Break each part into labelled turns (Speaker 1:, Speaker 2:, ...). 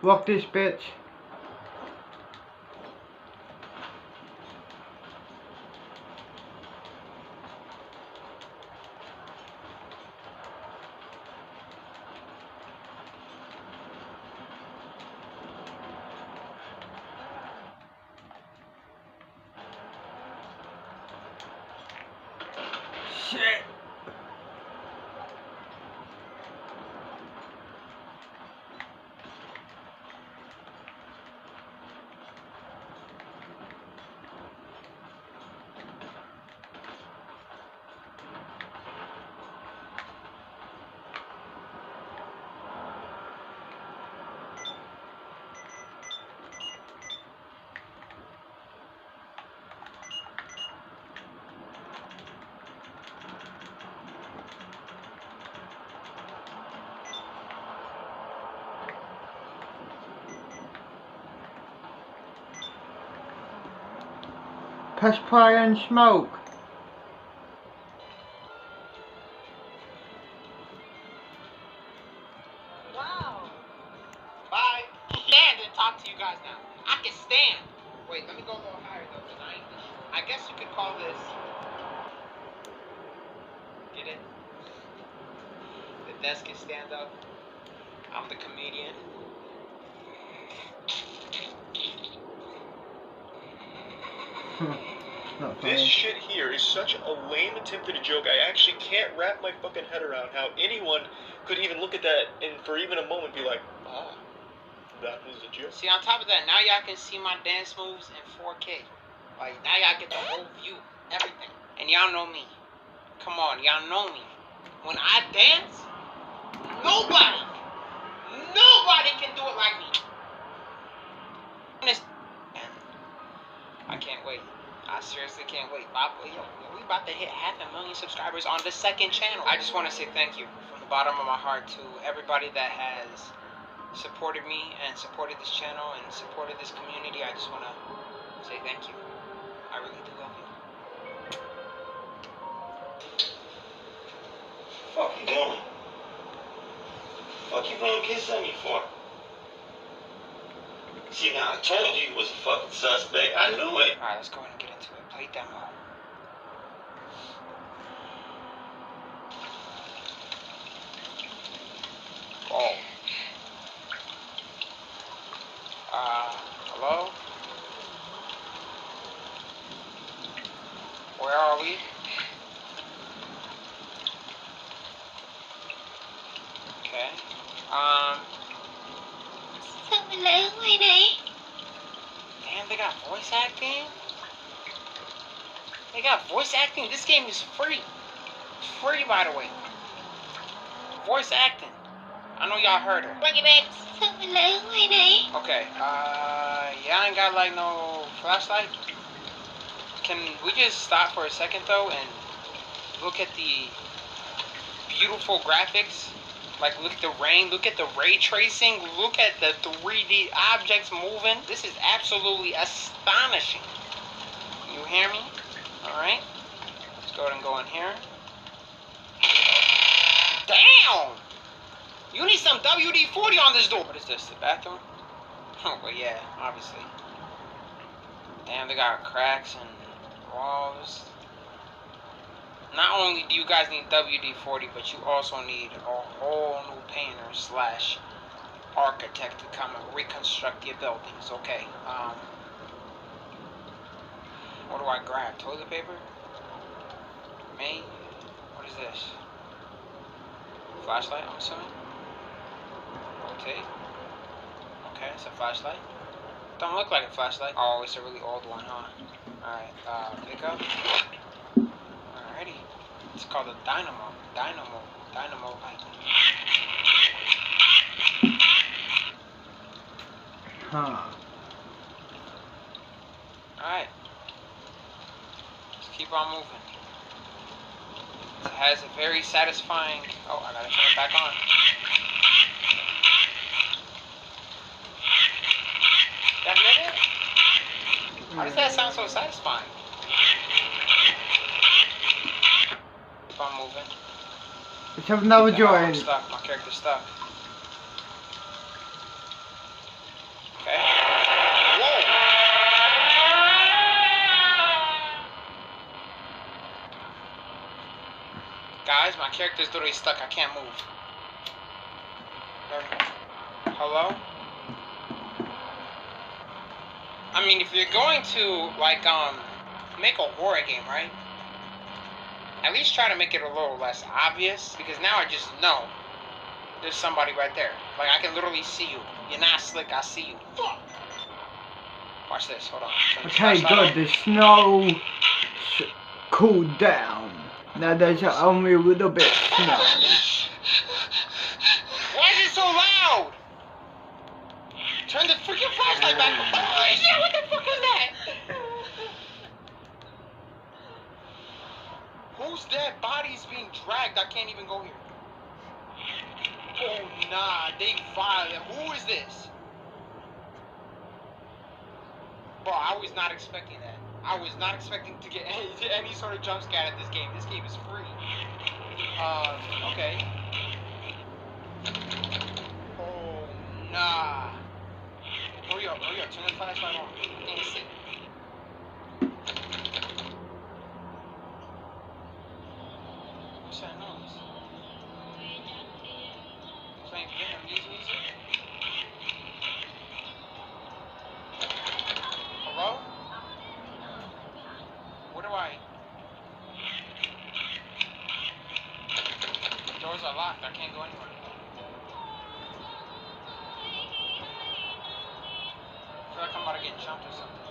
Speaker 1: Walk this bitch. Shit. Press play and smoke.
Speaker 2: Wow. Bye. Stand and talk to you guys now. I can stand. Wait, let me go a little higher though, because I guess you could call this. Get it? The desk can stand up. I'm the comedian.
Speaker 3: This shit here is such a lame attempt at a joke. I actually can't wrap my fucking head around how anyone could even look at that and for even a moment be like, ah, that was a joke.
Speaker 2: See, on top of that, now y'all can see my dance moves in 4K. Like, now y'all get the whole view, everything. And y'all know me. Come on, y'all know me. When I dance, nobody can do it like me. I can't wait. I seriously can't wait. Yo, we about to hit 500,000 subscribers on the second channel. I just want to say thank you from the bottom of my heart to everybody that has supported me and supported this channel and supported this community. I just want to say thank you. I really do love you.
Speaker 3: Fuck you doing? Fuck you gonna kiss on me for? See, now I told you was a fucking suspect. I knew it.
Speaker 2: Alright, let's go ahead and get into it. Play demo. Oh. Hello? Where are we? Okay. Damn, they got voice acting? They got voice acting? This game is free. It's free, by the way. Voice acting. I know y'all heard her. Bring it back. Okay, y'all ain't got like no flashlight? Can we just stop for a second though and look at the beautiful graphics? Like, look at the rain, look at the ray tracing, look at the 3D objects moving. This is absolutely astonishing. You hear me? Alright. Let's go ahead and go in here. Damn! You need some WD-40 on this door. What is this, the bathroom? Oh, well, yeah, obviously. Damn, they got cracks and walls. Not only do you guys need WD-40, but you also need a whole new painter slash architect to come and reconstruct your buildings. Okay, what do I grab? Toilet paper? Me? What is this? Flashlight, I'm assuming? Rotate. Okay, it's a flashlight. Don't look like a flashlight. Oh, it's a really old one, huh? Alright, pick up. Alrighty. It's called a dynamo. Dynamo light.
Speaker 1: Huh.
Speaker 2: Alright. Let's keep on moving. It has a very satisfying... Oh, I gotta turn it back on. That minute? Why does that sound so satisfying? Keep on moving.
Speaker 1: Let's have another
Speaker 2: I'm
Speaker 1: joint.
Speaker 2: stuck. My character's stuck. character's literally stuck. I can't move. Hello? I mean, if you're going to, like, make a horror game, right? At least try to make it a little less obvious, because now I just know there's somebody right there. Like, I can literally see you. You're not slick, I see you. Fuck! Watch this, hold on.
Speaker 1: Okay, good, the snow cooled down. Now there's only a little bit of snow.
Speaker 2: Why is it so loud? Turn the freaking flashlight back on. Holy shit, what the fuck was that? Whose dead body is being dragged? I can't even go here. Oh, nah, they violent. Who is this? Bro, I was not expecting that. I was not expecting to get any sort of jump scare at this game. This game is free. Okay. Oh, nah. Hurry up, turn the flashlight on. Can't see. What's that noise? Playing Vietnamese music? Hello? Where do I? The doors are locked. I can't go anywhere. I feel like I'm about to get jumped or something.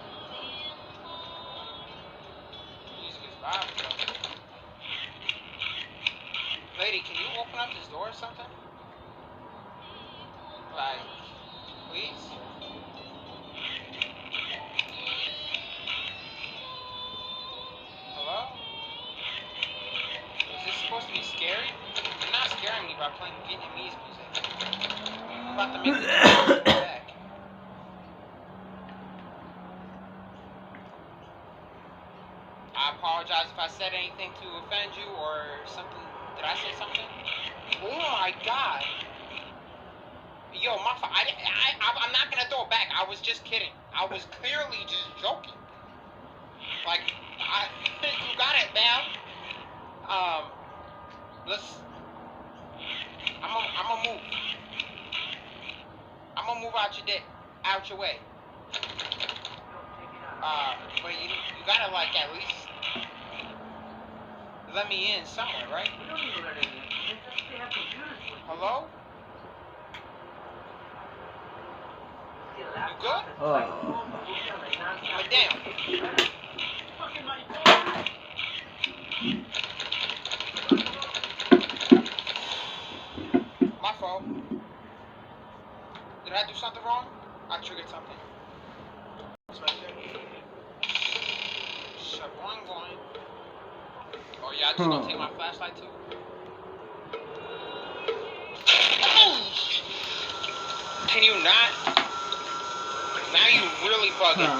Speaker 2: Music is loud, though. Lady, can you open up this door or something? Like, please? Hello? Is this supposed to be scary? You're not scaring me by playing Vietnamese music. I'm about to make the door back. I apologize if I said anything to offend you or something. Did I say something? Oh my god. Yo, my I'm not gonna throw it back. I was just kidding. I was clearly just joking. Like, you got it, man. I'm gonna move. I'm gonna move out your way. But you gotta, like, at least let me in somewhere, right? Hello? You good?
Speaker 1: Oh.
Speaker 2: But damn. My fault. Did I do something wrong? I triggered something. It's right there. Shaboing. Oh yeah, I just gonna take my flashlight too. Can you not? Now you really bugging.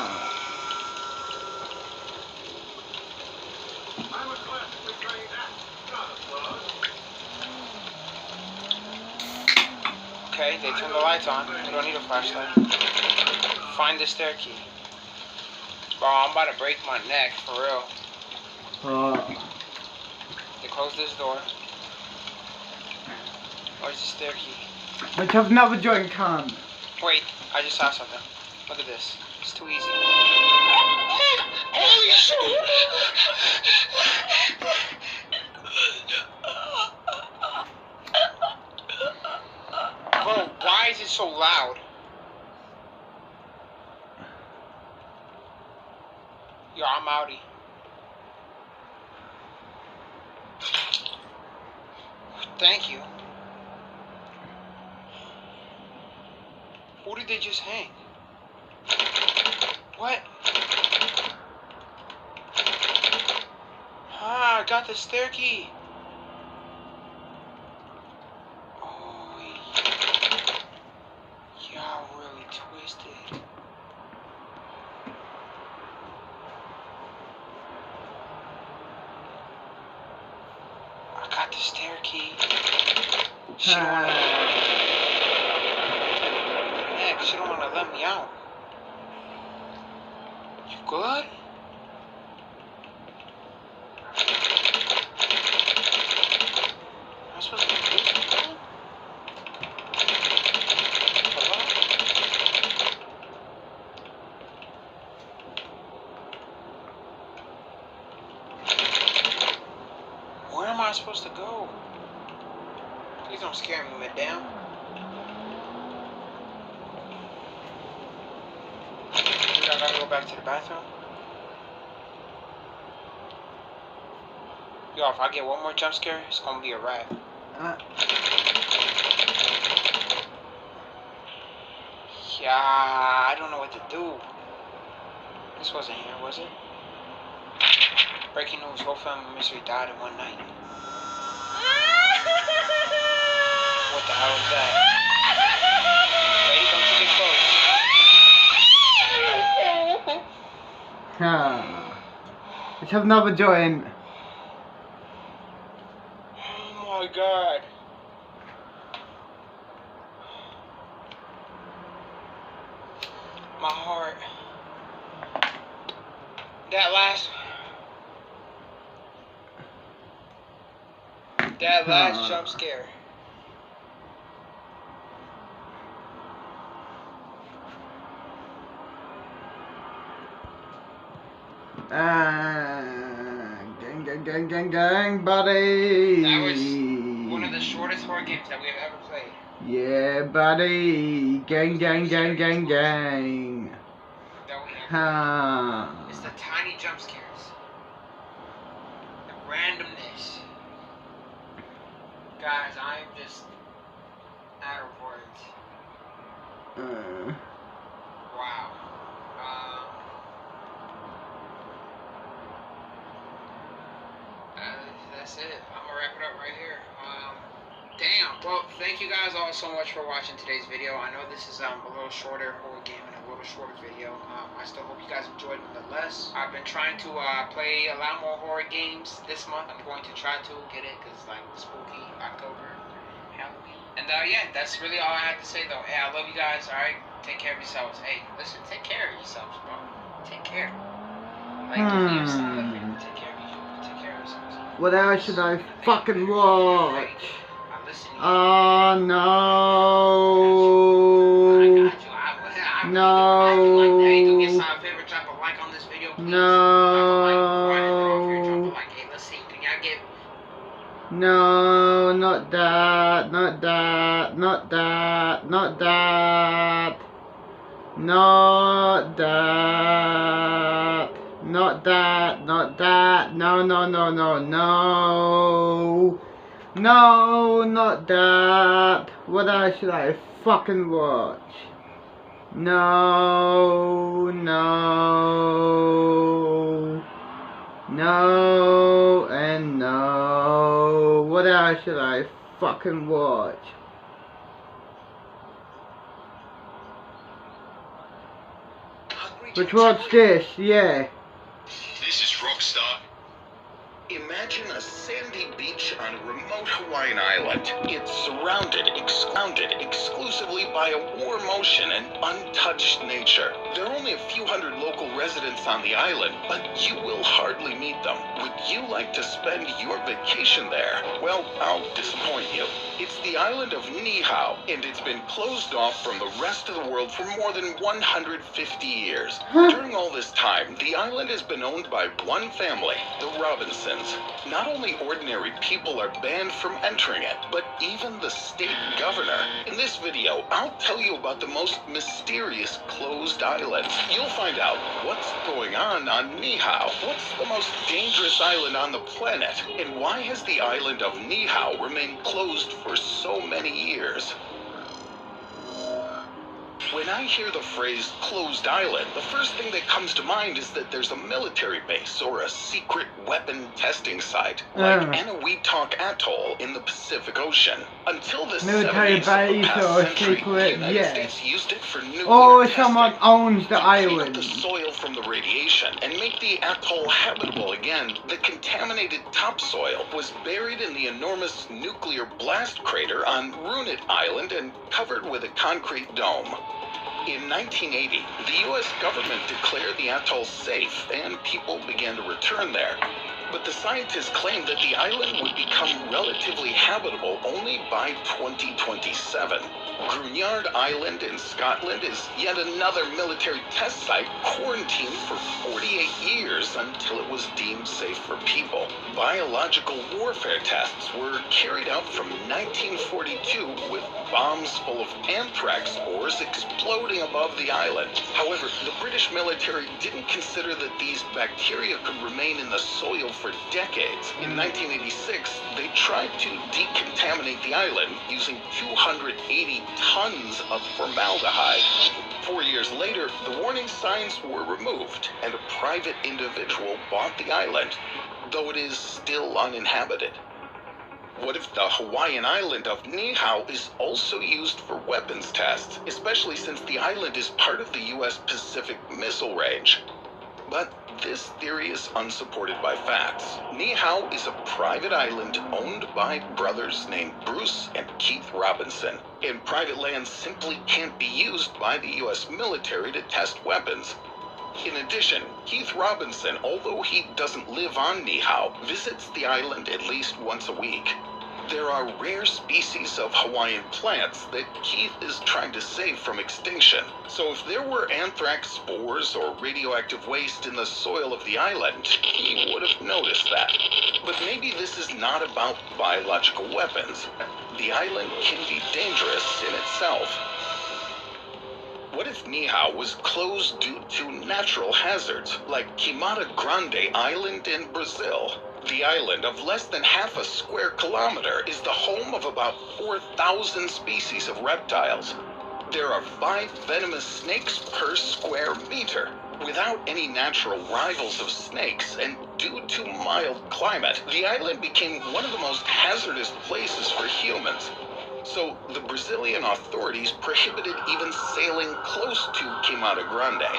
Speaker 2: Okay, they turned the lights on. You don't need a flashlight. Find the stair key. Bro, I'm about to break my neck, for real. They closed this door. Where's the stair key?
Speaker 1: But I've never joined Khan.
Speaker 2: Wait, I just saw something. Look at this. It's too easy. Holy shit! Bro, why is it so loud? Yo, I'm outie. Thank you. Who did they just hang? What? Ah, I got the stair key. Oh, y'all really twisted. I got the stair key. She don't wanna let me out. You good? I supposed to go? Please don't scare me, madam. I gotta go back to the bathroom. Yo, if I get one more jump scare, it's gonna be a wrap. Yeah, I don't know what to do. This wasn't here, was it? Breaking news, whole family mystery died in one night. What the hell is that? Lady, don't you get close.
Speaker 1: Let's have another joint.
Speaker 2: Oh my god. My heart. That last jump scare.
Speaker 1: Gang, buddy.
Speaker 2: That was one of the shortest horror games that we have ever played.
Speaker 1: Yeah, buddy. Gang.
Speaker 2: That we have. It's the tiny jump scares. The randomness. Guys, I'm just out of words. Wow. That's it. I'm gonna wrap it up right here. Damn. Well, thank you guys all so much for watching today's video. I know this is a little shorter horror game and a little shorter video. I still hope you guys enjoyed nonetheless. I've been trying to play a lot more horror games this month. I'm going to try to get it because like spooky October, Halloween. And yeah, that's really all I had to say though. Hey, I love you guys. All right, take care of yourselves. Hey, listen, take care of yourselves, bro. Take care. Like, give me a silent favor. Take care of yourselves. Take care of yourselves.
Speaker 1: What else should I fucking watch?
Speaker 2: Oh
Speaker 1: no. No, not that. No, not that. What else should I fucking watch? No, and no. What else should I fucking watch? Let's watch this, yeah.
Speaker 4: This is Rockstar. Imagine a sandy beach on a remote Hawaiian island. It's surrounded exclusively by a warm ocean and untouched nature. There are only a few hundred local residents on the island, but you will hardly meet them. Would you like to spend your vacation there? Well, I'll disappoint you. It's the island of Niihau, and it's been closed off from the rest of the world for more than 150 years. During all this time, the island has been owned by one family, the Robinsons. Not only ordinary people are banned from entering it, but even the state governor. In this video, I'll tell you about the most mysterious closed islands. You'll find out what's going on Niihau, what's the most dangerous island on the planet, and why has the island of Niihau remained closed for so many years. When I hear the phrase closed island, the first thing that comes to mind is that there's a military base or a secret weapon testing site, like Eniwetok Atoll in the Pacific Ocean. Until the
Speaker 1: military
Speaker 4: 70s
Speaker 1: base
Speaker 4: of the
Speaker 1: or
Speaker 4: past century,
Speaker 1: secret,
Speaker 4: the United
Speaker 1: yes.
Speaker 4: States used it for nuclear
Speaker 1: Or
Speaker 4: testing.
Speaker 1: someone owns the
Speaker 4: To clean up
Speaker 1: island.
Speaker 4: the soil from the radiation and make the atoll habitable again, the contaminated topsoil was buried in the enormous nuclear blast crater on Runit Island and covered with a concrete dome. In 1980, the U.S. government declared the atoll safe, and people began to return there. But the scientists claimed that the island would become relatively habitable only by 2027. Gruinard Island in Scotland is yet another military test site quarantined for 48 years until it was deemed safe for people. Biological warfare tests were carried out from 1942 with bombs full of anthrax spores exploding above the island. However, the British military didn't consider that these bacteria could remain in the soil for decades. In 1986, they tried to decontaminate the island using 280 tons of formaldehyde. 4 years later, the warning signs were removed, and a private individual bought the island, though it is still uninhabited. What if the Hawaiian island of Niihau is also used for weapons tests, especially since the island is part of the U.S. Pacific Missile Range? But this theory is unsupported by facts. Niihau is a private island owned by brothers named Bruce and Keith Robinson, and private land simply can't be used by the U.S. military to test weapons. In addition, Keith Robinson, although he doesn't live on Niihau, visits the island at least once a week. There are rare species of Hawaiian plants that Keith is trying to save from extinction. So if there were anthrax spores or radioactive waste in the soil of the island, he would have noticed that. But maybe this is not about biological weapons. The island can be dangerous in itself. What if Niihau was closed due to natural hazards, like Queimada Grande Island in Brazil? The island, of less than half a square kilometer, is the home of about 4,000 species of reptiles. There are 5 venomous snakes per square meter. Without any natural rivals of snakes, and due to mild climate, the island became one of the most hazardous places for humans. So the Brazilian authorities prohibited even sailing close to Queimada Grande.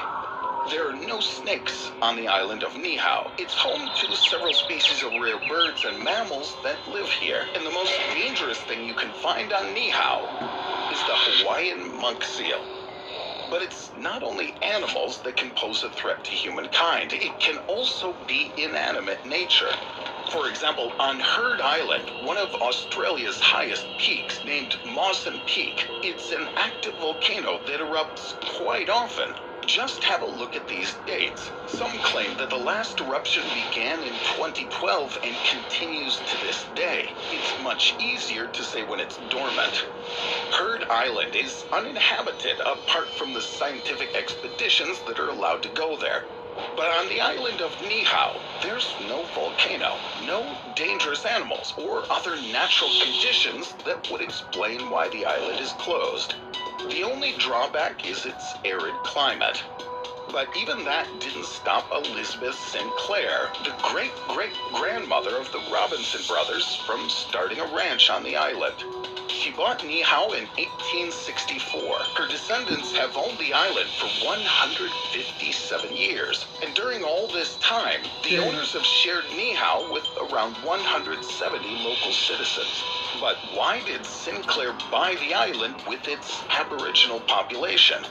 Speaker 4: There are no snakes on the island of Niihau. It's home to several species of rare birds and mammals that live here. And the most dangerous thing you can find on Niihau is the Hawaiian monk seal. But it's not only animals that can pose a threat to humankind. It can also be inanimate nature. For example, on Heard Island, one of Australia's highest peaks, named Mawson Peak, it's an active volcano that erupts quite often. Just have a look at these dates. Some claim that the last eruption began in 2012 and continues to this day. It's much easier to say when it's dormant. Heard Island is uninhabited apart from the scientific expeditions that are allowed to go there. But on the island of Niihau, there's no volcano, no dangerous animals, or other natural conditions that would explain why the island is closed. The only drawback is its arid climate. But even that didn't stop Elizabeth Sinclair, the great-great-grandmother of the Robinson brothers, from starting a ranch on the island. She bought Niihau in 1864. Her descendants have owned the island for 157 years. And during all this time, the owners have shared Niihau with around 170 local citizens. But why did Sinclair buy the island with its Aboriginal population?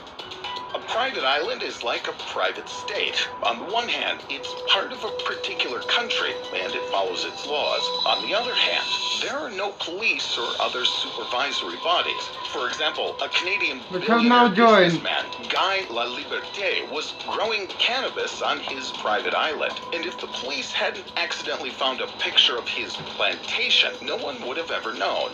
Speaker 4: A private island is like a private state. On the one hand, it's part of a particular country, and it follows its laws. On the other hand, there are no police or other supervisory bodies. For example, a Canadian billionaire businessman, Guy Laliberté, was growing cannabis on his private island. And if the police hadn't accidentally found a picture of his plantation, no one would have ever known.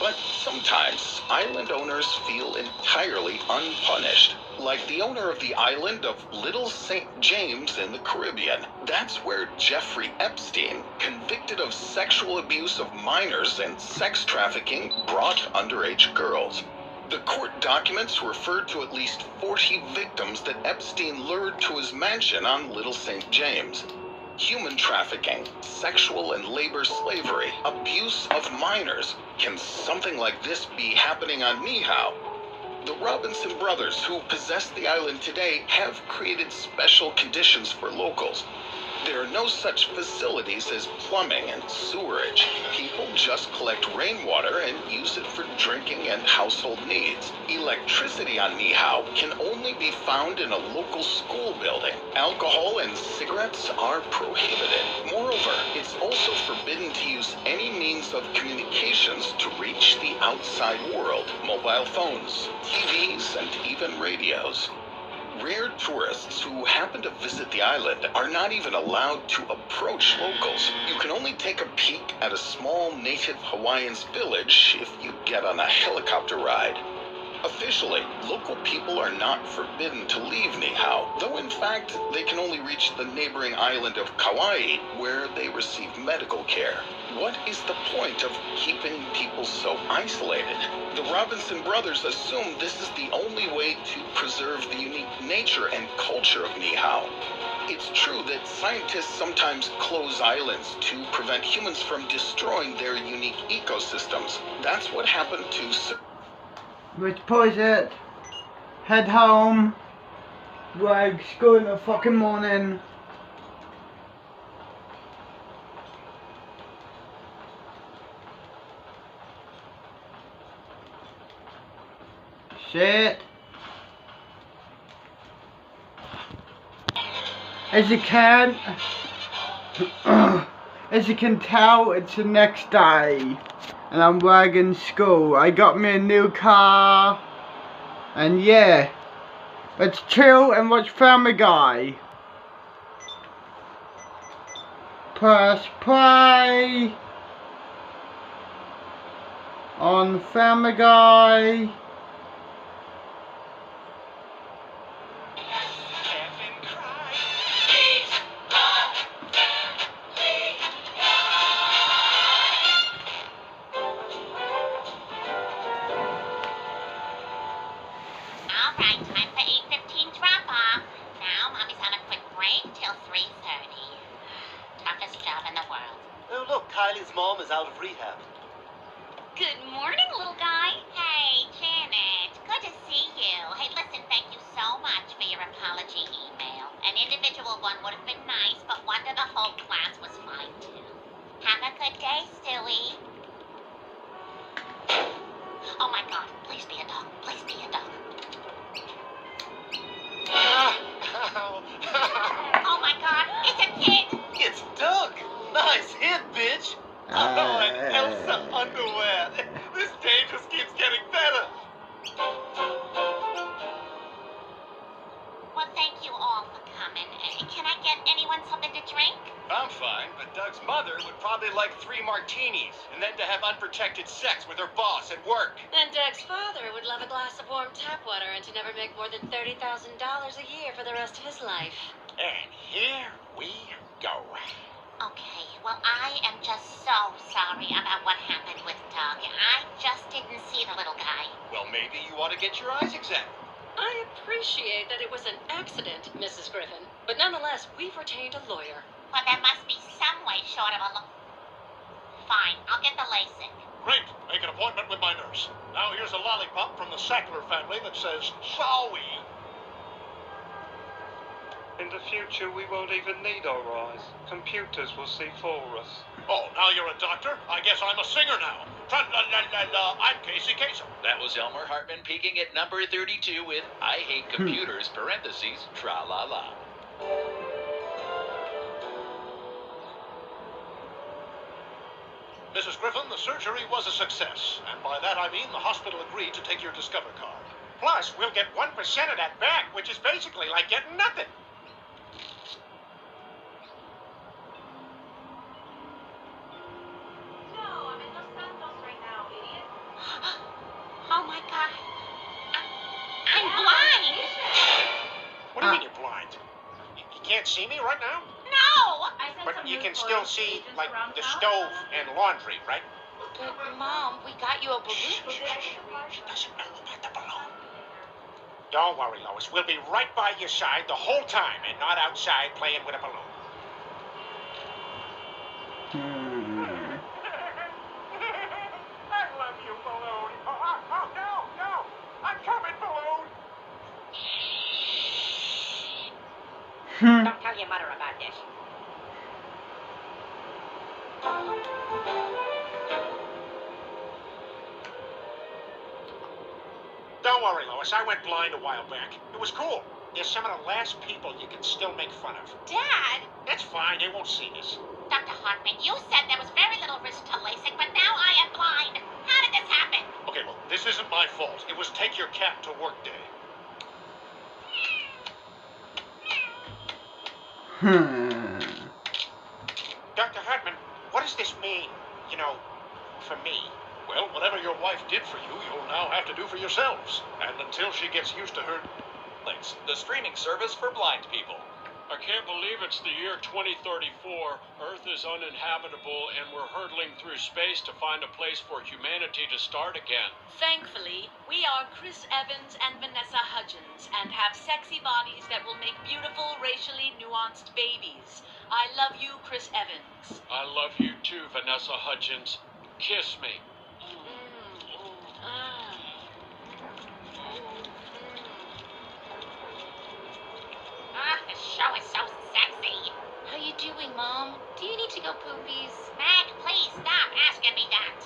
Speaker 4: But sometimes, island owners feel entirely unpunished. Like the owner of the island of Little St. James in the Caribbean. That's where Jeffrey Epstein, convicted of sexual abuse of minors and sex trafficking, brought underage girls. The court documents referred to at least 40 victims that Epstein lured to his mansion on Little St. James. Human trafficking, sexual and labor slavery, abuse of minors. Can something like this be happening on Niihau? The Robinson brothers, who possess the island today, have created special conditions for locals. There are no such facilities as plumbing and sewerage. People just collect rainwater and use it for drinking and household needs. Electricity on Nihao can only be found in a local school building. Alcohol and cigarettes are prohibited. Moreover, it's also forbidden to use any means of communications to reach the outside world. Mobile phones, TVs, and even radios. Rare tourists who happen to visit the island are not even allowed to approach locals. You can only take a peek at a small native Hawaiian's village if you get on a helicopter ride. Officially, local people are not forbidden to leave Nihao, though in fact they can only reach the neighboring island of Kauai, where they receive medical care. What is the point of keeping people so isolated? The Robinson brothers assume this is the only way to preserve the unique nature and culture of Nihao. It's true that scientists sometimes close islands to prevent humans from destroying their unique ecosystems. That's what happened to...
Speaker 1: Let's pause it. Head home. Like, school in the fucking morning. Shit. As you can tell, it's the next day. And I'm wagging school. I got me a new car. And yeah. Let's chill and watch Family Guy. Press play on Family Guy.
Speaker 5: Kylie's mom is out of rehab.
Speaker 6: Good morning, little guy. Hey, Janet. Good to see you. Hey, listen, thank you so much for your apology email. An individual one would have been nice, but one to the whole class was fine, too. Have a good day, Stewie. Oh, my God. Please be a dog. Please be a dog. Oh, my God. It's a kid.
Speaker 5: It's Doug. Nice hit, bitch! Oh, and Elsa underwear. This day just keeps getting better.
Speaker 6: Well, thank you all for coming. Can I get anyone something to drink?
Speaker 3: I'm fine, but Doug's mother would probably like 3 martinis, and then to have unprotected sex with her boss at work.
Speaker 7: And Doug's father would love a glass of warm tap water and to never make more than $30,000 a year for the rest of his life.
Speaker 2: And here we go.
Speaker 6: Okay, well, I am just so sorry about what happened with Doug. I just didn't see the little guy.
Speaker 3: Well, maybe you ought to get your eyes examined.
Speaker 7: I appreciate that it was an accident, Mrs. Griffin, but nonetheless, we've retained a lawyer.
Speaker 6: Well, there must be some way short of a look. Fine, I'll get the LASIK.
Speaker 8: Great. Make an appointment with my nurse. Now here's a lollipop from the Sackler family that says, sorry.
Speaker 9: In the future, we won't even need our eyes. Computers will see for us.
Speaker 8: Oh, now you're a doctor? I guess I'm a singer now. Tra-la-la-la-la, I'm Casey Kasem.
Speaker 10: That was Elmer Hartman peaking at number 32 with I Hate Computers, parentheses, tra-la-la.
Speaker 8: Mrs. Griffin, the surgery was a success. And by that I mean the hospital agreed to take your Discover card.
Speaker 2: Plus, we'll get 1% of that back, which is basically like getting nothing.
Speaker 6: Oh my God. I'm blind.
Speaker 2: What do you mean you're blind? You can't see me right now?
Speaker 6: No.
Speaker 2: But you can still see, like, the stove and laundry, right?
Speaker 6: But, Mom, we got you a balloon.
Speaker 2: She doesn't know about the balloon. Don't worry, Lois. We'll be right by your side the whole time and not outside playing with a balloon. I love you, balloon. Oh, no. I'm coming, balloon. Don't tell your mother about this.
Speaker 8: Don't worry, Lois. I went blind a while back. It was cool. They're some of the last people you can still make fun of.
Speaker 6: Dad?
Speaker 8: That's fine. They won't see this.
Speaker 6: Dr. Hartman, you said there was very little risk to LASIK, but now I am blind. How did this happen?
Speaker 8: Okay, look, this isn't my fault. It was take your cat to work day. Dr. Hartman, what does this mean? You know, for me? Well, whatever your wife did for you, you'll now have to do for yourselves. And until she gets used to her...
Speaker 10: Links, the streaming service for blind people.
Speaker 11: I can't believe it's the year 2034. Earth is uninhabitable and we're hurtling through space to find a place for humanity to start again.
Speaker 12: Thankfully, we are Chris Evans and Vanessa Hudgens and have sexy bodies that will make beautiful, racially nuanced babies. I love you, Chris Evans.
Speaker 11: I love you too, Vanessa Hudgens. Kiss me.
Speaker 6: This show is so sexy.
Speaker 7: How you doing, Mom? Do you need to go poopies?
Speaker 6: Meg, please stop asking me that.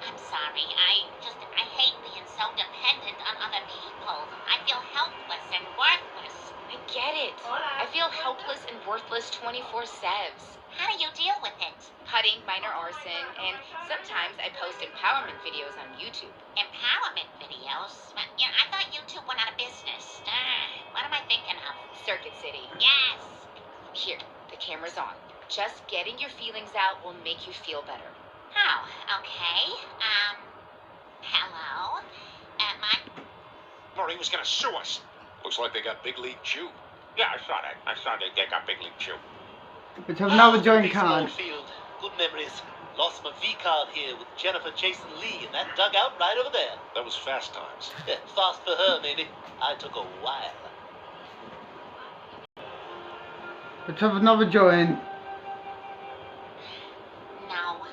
Speaker 6: I'm sorry. I hate being so dependent on other people. I feel helpless and worthless.
Speaker 7: I get it. I feel helpless and worthless 24/7.
Speaker 6: How do you deal with it?
Speaker 7: Cutting minor arson, and sometimes I post empowerment videos on YouTube.
Speaker 6: Empowerment videos? I thought YouTube went out of business. What am I thinking of?
Speaker 7: Circuit City.
Speaker 6: Yes.
Speaker 7: Here, the camera's on. Just getting your feelings out will make you feel better.
Speaker 6: Oh, okay. Hello?
Speaker 8: Murray was gonna sue us.
Speaker 10: Looks like they got Big League Chew.
Speaker 8: Yeah, I saw that. I saw they got Big League Chew.
Speaker 1: Let's have another joint
Speaker 5: Baseball
Speaker 1: card.
Speaker 5: field. Good memories. Lost my V card here with Jennifer Jason Lee in that dugout right over there.
Speaker 8: That was fast times.
Speaker 5: Yeah, fast for her, maybe. I took a while.
Speaker 1: Let's have another joint.
Speaker 6: No.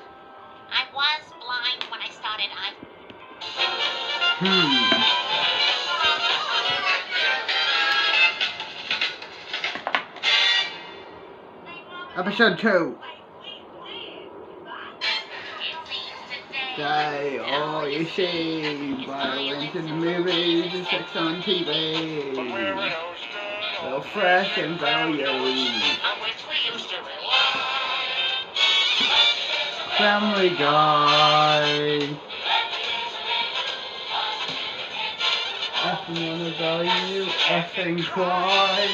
Speaker 6: I was blind when I started.
Speaker 1: Episode 2. Say all you see, but I went to the movies and sex on TV. So fresh and valued. Family Guy. Effing wanna value, effing cry.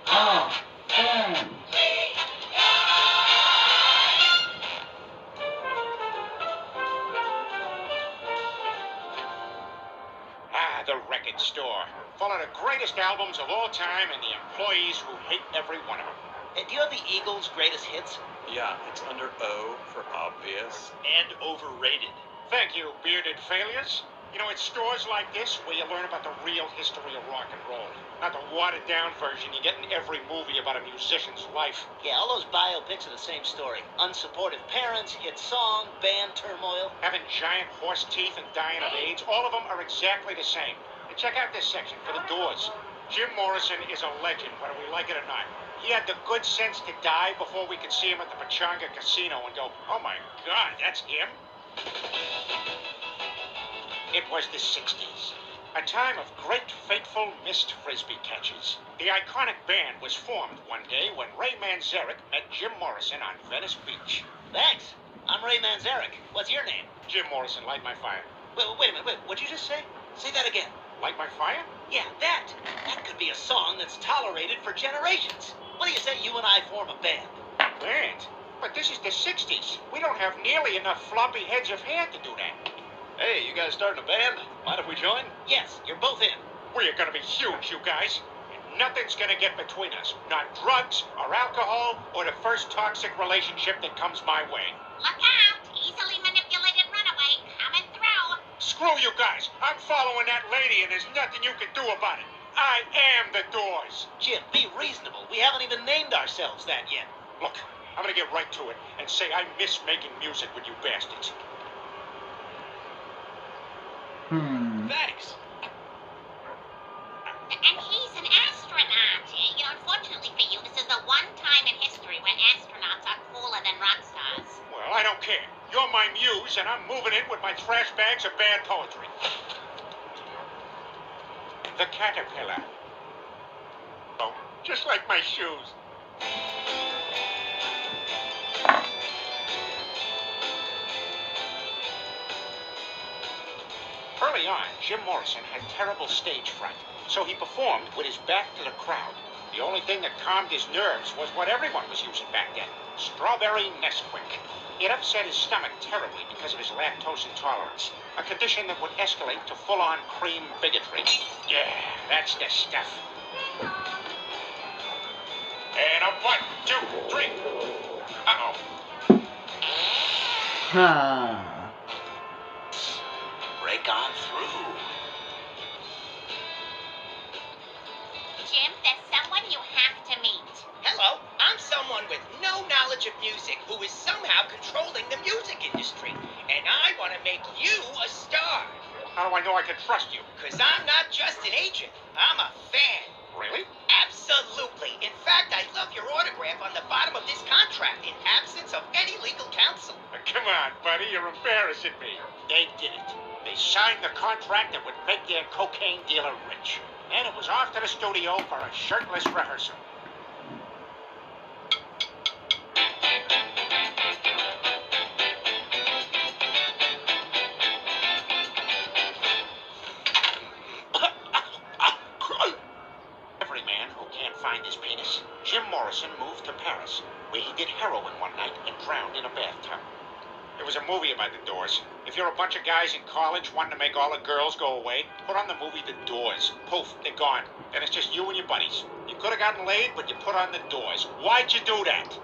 Speaker 1: Ah, damn.
Speaker 8: The record store. Full of the greatest albums of all time and the employees who hate every one of them.
Speaker 5: Hey, do you have the Eagles' greatest hits?
Speaker 9: Yeah, it's under O for obvious.
Speaker 5: And overrated.
Speaker 8: Thank you, bearded failures. You know, it's stores like this where you learn about the real history of rock and roll. Not the watered-down version you get in every movie about a musician's life.
Speaker 5: Yeah, all those biopics are the same story. Unsupportive parents, hit song, band turmoil.
Speaker 8: Having giant horse teeth and dying of AIDS, all of them are exactly the same. And check out this section for the Doors. Jim Morrison is a legend, whether we like it or not. He had the good sense to die before we could see him at the Pechanga Casino and go, oh my God, that's him? It was the 60s. A time of great, fateful, missed Frisbee catches. The iconic band was formed one day when Ray Manzarek met Jim Morrison on Venice Beach.
Speaker 5: Thanks. I'm Ray Manzarek. What's your name?
Speaker 8: Jim Morrison, light my fire.
Speaker 5: Wait a minute. What'd you just say? Say that again.
Speaker 8: Light my fire?
Speaker 5: Yeah, that. That could be a song that's tolerated for generations. What do you say you and I form a band?
Speaker 8: Band? But this is the 60s. We don't have nearly enough floppy heads of hair to do that.
Speaker 10: Hey, you guys starting a band? Mind if we join?
Speaker 5: Yes, you're both in.
Speaker 8: We're gonna be huge, you guys. And nothing's gonna get between us. Not drugs, or alcohol, or the first toxic relationship that comes my way.
Speaker 6: Look out! Easily manipulated runaway coming through.
Speaker 8: Screw you guys. I'm following that lady and there's nothing you can do about it. I am the Doors.
Speaker 5: Jim, be reasonable. We haven't even named ourselves that yet.
Speaker 8: Look, I'm gonna get right to it and say I miss making music with you bastards.
Speaker 10: Thanks.
Speaker 6: And he's an astronaut. Unfortunately for you, this is the one time in history where astronauts are cooler than rock stars.
Speaker 8: shoes, and I'm moving in with my trash bags of bad poetry. The Caterpillar. Oh, just like my shoes. Early on, Jim Morrison had terrible stage fright, so he performed with his back to the crowd. The only thing that calmed his nerves was what everyone was using back then, strawberry Nesquik. It upset his stomach terribly because of his lactose intolerance, a condition that would escalate to full-on cream bigotry. Yeah, that's the stuff. And a 1, 2, 3. Uh-oh.
Speaker 10: Break on through.
Speaker 6: Jim, there's someone you have to meet.
Speaker 13: Hello, I'm someone with no knowledge of music who is somehow controlling the music industry. And I want to make you a star.
Speaker 8: How do I know I can trust you?
Speaker 13: Because I'm not just an agent, I'm a fan.
Speaker 8: Really?
Speaker 13: Absolutely. In fact, I love your autograph on the bottom of this contract in absence of any legal counsel.
Speaker 8: Come on, buddy, you're embarrassing me.
Speaker 2: They did it. They signed the contract that would make their cocaine dealer rich. Then it was off to the studio for a shirtless rehearsal. Every man who can't find his penis. Jim Morrison moved to Paris, where he did heroin one night and drowned in a bathtub.
Speaker 8: There was a movie about the Doors. If you're a bunch of guys in college wanting to make all the girls go away, put on the movie The Doors. Poof, they're gone. Then it's just you and your buddies. You could have gotten laid, but you put on The Doors. Why'd you do that?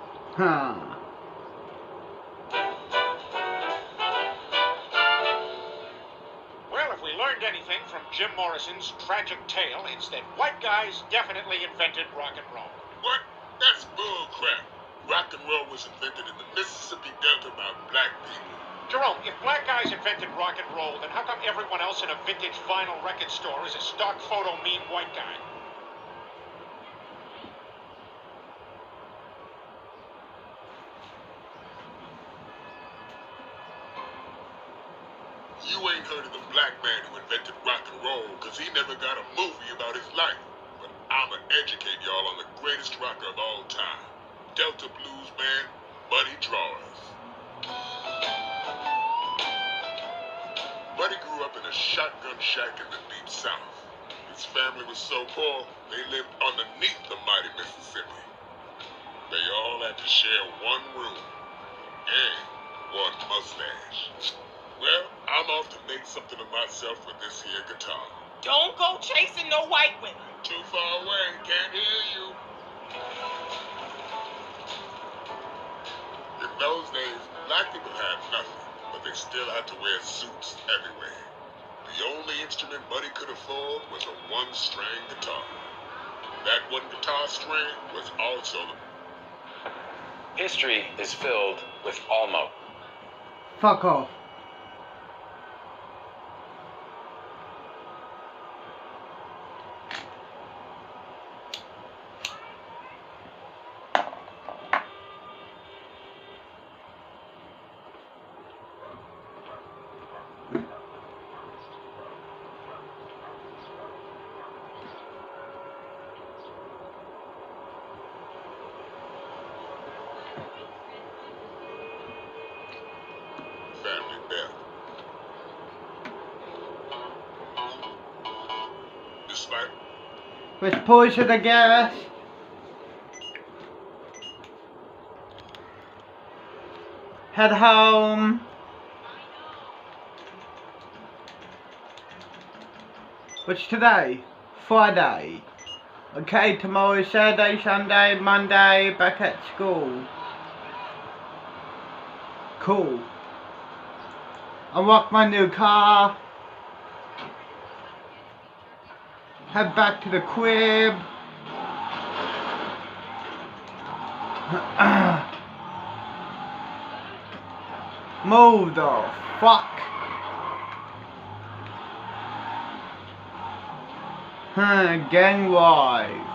Speaker 8: Well, if we learned anything from Jim Morrison's tragic tale, it's that white guys definitely invented rock and roll.
Speaker 14: What? That's bull crap. Rock and roll was invented in the Mississippi Delta by black people.
Speaker 8: Jerome, if black guys invented rock and roll, then how come everyone else in a vintage vinyl record store is a stock photo mean white guy?
Speaker 14: You ain't heard of the black man who invented rock and roll because he never got a movie about his life. But I'ma educate y'all on the greatest rocker of all time. Delta blues man, Buddy Drawers. Buddy grew up in a shotgun shack in the deep south. His family was so poor, they lived underneath the mighty Mississippi. They all had to share one room and one mustache. Well, I'm off to make something of myself with this here guitar.
Speaker 13: Don't go chasing no white women.
Speaker 14: Too far away, can't hear you. In those days, black people had nothing, but they still had to wear suits everywhere. The only instrument Buddy could afford was a one-string guitar. That one guitar string was also the...
Speaker 15: History is filled with almost.
Speaker 1: Fuck off.
Speaker 14: family death. Despite
Speaker 1: Which portion of gas? Head home. What's today? Friday. Okay, tomorrow Saturday, Sunday, Monday, back at school. Cool. Unlock my new car. Head back to the crib. Move the fuck. Gang live.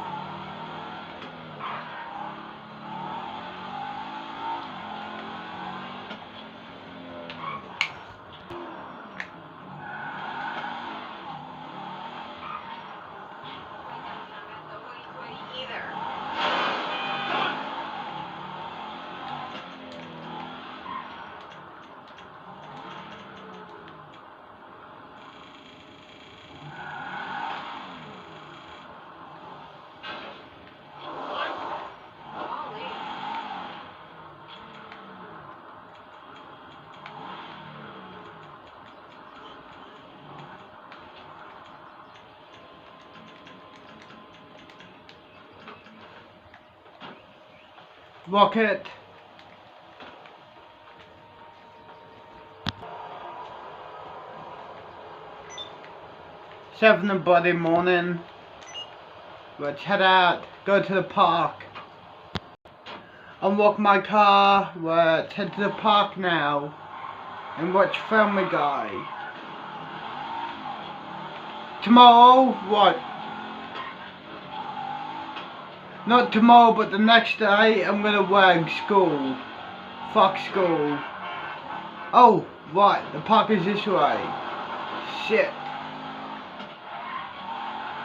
Speaker 1: Rocket. Seven o'clock morning. Let's head out, go to the park. Unlock my car. Let's head to the park now and watch Family Guy. Tomorrow, what? Not tomorrow, but the next day, I'm gonna work school. Fuck school. Oh, right, the park is this way. Shit.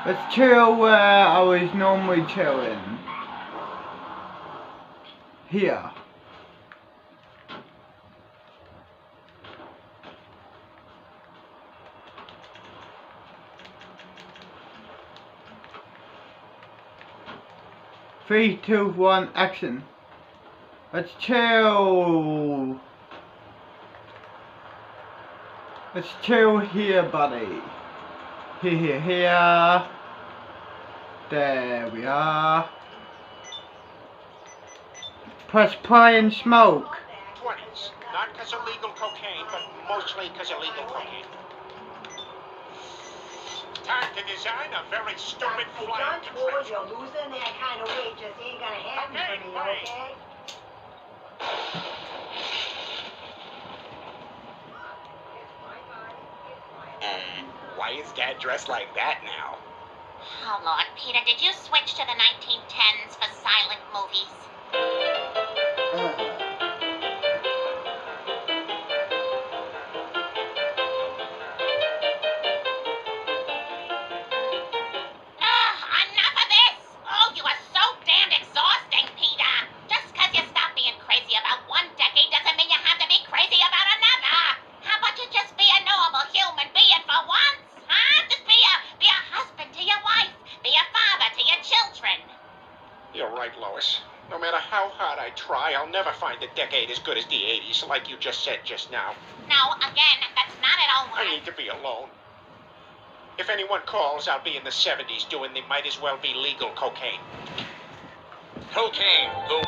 Speaker 1: Let's chill where I was normally chilling. Here. Three, two, one, action. Let's chill. Let's chill here, buddy. Here. There we are. Press play and smoke.
Speaker 8: 20s. Not because of legal cocaine, but mostly because of legal cocaine. Time to design a very stupid flying contraption.
Speaker 16: You're losing that kind of weight just ain't gonna happen for me, okay?
Speaker 13: Why is Dad dressed like that now?
Speaker 6: Oh, Lord, Peter, did you switch to the 1910s for silent movies? Enough of this! Oh, you are so damned exhausting, Peter! Just because you stop being crazy about one decade doesn't mean you have to be crazy about another! How about you just be a normal human being for once? Huh? Just be a husband to your wife. Be a father to your children.
Speaker 8: You're right, Lois. No matter how hard I try, I'll never find a decade as good as the 80s, like you just said just now.
Speaker 6: No, again, that's not at all
Speaker 8: I need to be alone. If anyone calls, I'll be in the 70s doing the might as well be legal cocaine.
Speaker 10: Cocaine, the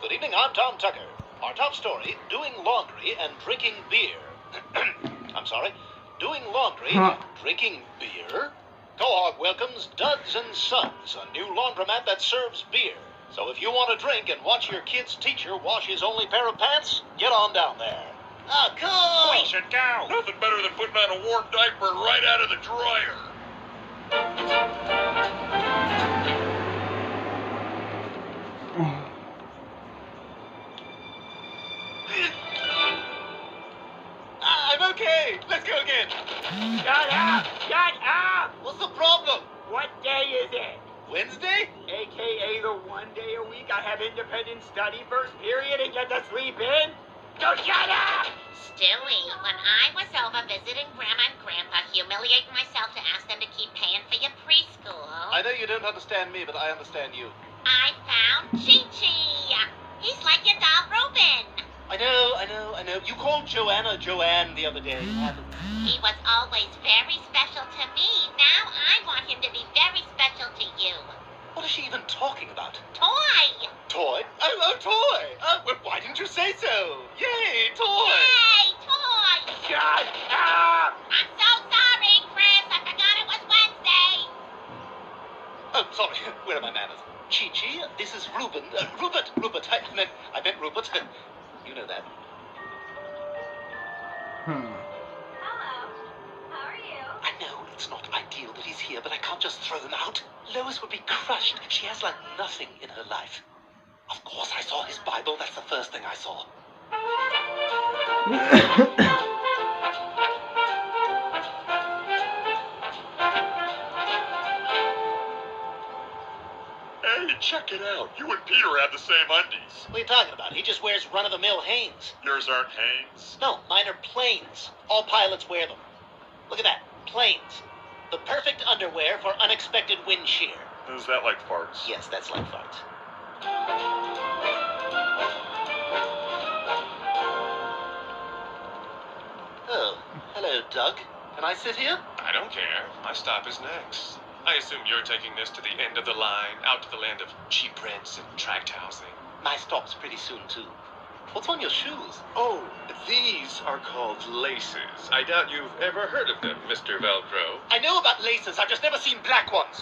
Speaker 17: Good evening, I'm Tom Tucker. Our top story, doing laundry and drinking beer. I'm sorry, doing laundry and drinking beer? Cohog welcomes Duds and Sons, a new laundromat that serves beer. So if you want to drink and watch your kid's teacher wash his only pair of pants, get on down there.
Speaker 13: Oh, cool!
Speaker 8: Please sit down.
Speaker 14: Nothing better than putting on a warm diaper right out of the dryer.
Speaker 5: I'm okay. Let's go again.
Speaker 13: Shut up! Shut up!
Speaker 5: What's the problem?
Speaker 13: What day is it?
Speaker 5: Wednesday?
Speaker 13: AKA the one day a week I have independent study first period and get to sleep in? So shut up!
Speaker 6: Stewie, when I was over visiting Grandma and Grandpa, humiliating myself to ask them to keep paying for your preschool,
Speaker 17: I know you don't understand me, but I understand you.
Speaker 6: I found Chi-Chi. He's like your doll Reuben.
Speaker 17: I know. You called Joanna Joanne the other day.
Speaker 6: He was always very special to me. Now I want him to be very special to you.
Speaker 17: What is she even talking about?
Speaker 6: Toy!
Speaker 17: Toy?
Speaker 5: Oh, toy! Well, why didn't you say so? Yay, toy!
Speaker 6: Yay, toy!
Speaker 13: Shut up!
Speaker 6: I'm so sorry, Chris. I forgot it was Wednesday.
Speaker 17: Oh, sorry. Where are my manners? Chi-Chi, this is Reuben. Rupert. I meant Rupert. You know that.
Speaker 16: Hello. How are you?
Speaker 17: I know it's not ideal that he's here, but I can't just throw them out. Lois would be crushed. She has like nothing in her life. Of course I saw his Bible. That's the first thing I saw.
Speaker 14: Hey, check it out. You and Peter have the same undies.
Speaker 17: What are you talking about? He just wears run-of-the-mill Hanes.
Speaker 14: Yours aren't Hanes?
Speaker 17: No, mine are planes. All pilots wear them. Look at that. Planes. The perfect underwear for unexpected wind shear.
Speaker 14: Is that like farts?
Speaker 17: Yes, that's like farts. Oh, hello, Doug. Can I sit here?
Speaker 3: I don't care. My stop is next. I assume you're taking this to the end of the line, out to the land of cheap rents and tract housing.
Speaker 17: My stop's pretty soon, too. What's on your shoes?
Speaker 3: Oh, these are called laces. I doubt you've ever heard of them, Mr. Velcro.
Speaker 17: I know about laces. I've just never seen black ones.